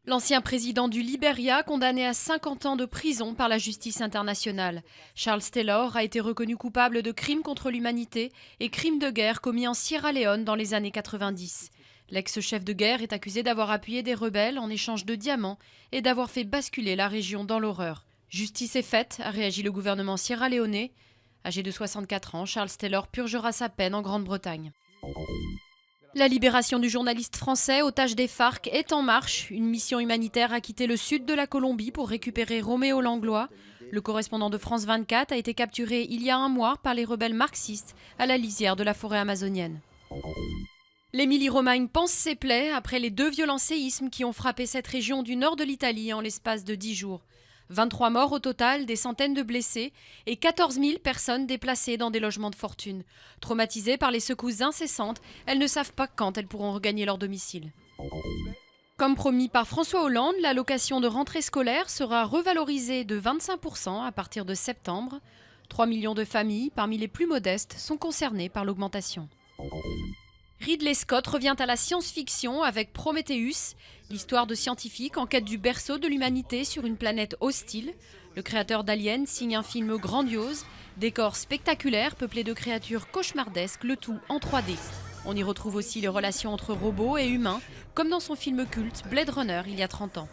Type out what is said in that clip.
L'ancien président du Libéria, condamné à 50 ans de prison par la justice internationale. Charles Taylor a été reconnu coupable de crimes contre l'humanité et crimes de guerre commis en Sierra Leone dans les années 90. L'ex-chef de guerre est accusé d'avoir appuyé des rebelles en échange de diamants et d'avoir fait basculer la région dans l'horreur. Justice est faite, a réagi le gouvernement sierra-léonais. Âgé de 64 ans, Charles Taylor purgera sa peine en Grande-Bretagne. La libération du journaliste français, otage des FARC, est en marche. Une mission humanitaire a quitté le sud de la Colombie pour récupérer Roméo Langlois. Le correspondant de France 24 a été capturé il y a un mois par les rebelles marxistes à la lisière de la forêt amazonienne. L'Émilie-Romagne panse ses plaies après les 2 violents séismes qui ont frappé cette région du nord de l'Italie en l'espace de 10 jours. 23 morts au total, des centaines de blessés et 14 000 personnes déplacées dans des logements de fortune. Traumatisées par les secousses incessantes, elles ne savent pas quand elles pourront regagner leur domicile. Comme promis par François Hollande, l'allocation de rentrée scolaire sera revalorisée de 25% à partir de septembre. 3 millions de familles, parmi les plus modestes, sont concernées par l'augmentation. Ridley Scott revient à la science-fiction avec Prometheus, l'histoire de scientifiques en quête du berceau de l'humanité sur une planète hostile. Le créateur d'Alien signe un film grandiose, décor spectaculaire peuplé de créatures cauchemardesques, le tout en 3D. On y retrouve aussi les relations entre robots et humains, comme dans son film culte Blade Runner il y a 30 ans.